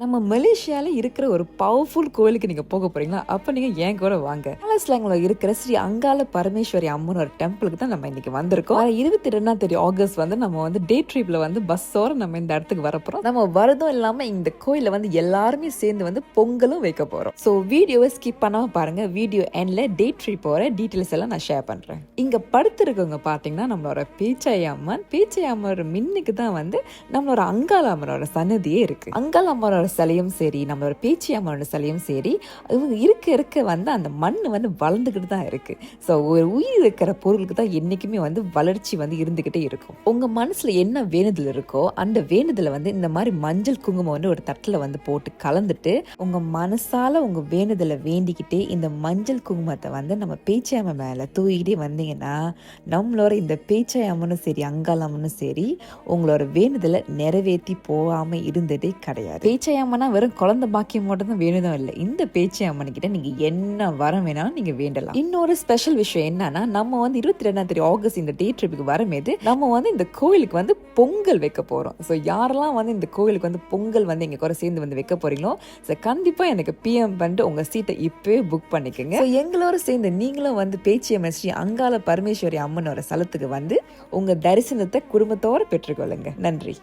நம்ம மலேசியால இருக்கிற ஒரு பவர்ஃபுல் கோயிலுக்கு நீங்க போக போறீங்களா? அப்ப நீங்க என் கூட வாங்க. மலேசியால இருக்கிற ஸ்ரீ அங்காள பரமேஸ்வரி அம்மன் ஒரு டெம்பிளுக்கு தான் நம்ம இன்னைக்கு வந்திருக்கோம். 22ஆம் தேதி ஆகஸ்ட் நம்ம வந்து டே ட்ரிப்ல பஸ்ஸோட நம்ம இந்த இடத்துக்கு வரப்போறோம். நம்ம வரதும் இல்லாம இந்த கோயில எல்லாருமே சேர்ந்து பொங்கலும் வைக்க போறோம். சோ வீடியோவை ஸ்கிப் பண்ணாம பாருங்க. வீடியோ எண்ட்ல டே ட்ரிப்போட டீடைல்ஸ் எல்லாம் நான் ஷேர் பண்றேன். இங்க படுத்திருக்கவங்க பாத்தீங்கன்னா நம்மளோட பேச்சாய் அம்மன். பேச்சாய் அம்மனோட மின்னுக்கு தான் நம்மளோட அங்காள அம்மனோட சன்னதியே இருக்கு. அங்காள அம்மனோட சிலையும் சரி, நம்மளோட பேச்சி அம்மனோட சிலையும் சரி, இவங்க இருக்க அந்த மண் வளர்ந்துகிட்டு தான் இருக்கு. ஸோ ஒரு உயிர் இருக்கிற பொருளுக்கு தான் என்னைக்குமே வளர்ச்சி இருந்துகிட்டே இருக்கும். உங்க மனசுல என்ன வேண்டுதல் இருக்கோ அந்த வேண்டுதலை இந்த மாதிரி மஞ்சள் குங்குமம் ஒரு தட்டுல போட்டு கலந்துட்டு உங்க மனசால உங்க வேண்டுதலை வேண்டிக்கிட்டே இந்த மஞ்சள் குங்குமத்தை நம்ம பேச்சி அம்மன் மேல தூக்கிட்டே வந்தீங்கன்னா நம்மளோட இந்த பேச்சாய் அம்மனும் சரி அங்காள அம்மனும் சரி உங்களோட வேண்டுதலை நிறைவேற்றி போகாம இருந்ததே கிடையாது. பேச்சாய் அம்மனா வெறும் குழந்தை பாக்கியம் மட்டும் தான் வேணுதான் இல்லை. இந்த பேச்சாய் அம்மன் கிட்ட நீங்க என்ன வரம் வேணாலும் நீங்க வேண்டலாம். இன்னொரு ஸ்பெஷல் விஷயம் என்னன்னா நம்ம 22ஆம் தேதி ஆகஸ்ட் இந்த டே ட்ரிப்புக்கு வரமேது நம்ம இந்த கோயிலுக்கு பொங்கல் வைக்க போறோம். ஸோ யாரெல்லாம் இந்த கோயிலுக்கு பொங்கல் எங்க கூட சேர்ந்து வைக்க போறீங்களோ ஸோ கண்டிப்பா எனக்கு பிஎம் பண்ணிட்டு உங்க சீட்டை இப்பவே புக் பண்ணிக்கோங்க. எங்களோட சேர்ந்து நீங்களும் பேச்சி அம்மன் ஸ்ரீ அங்காள பரமேஸ்வரி அம்மனோட ஸ்தலத்துக்கு உங்க தரிசனத்தை குடும்பத்தோட பெற்றுக்கொள்ளுங்க. நன்றி.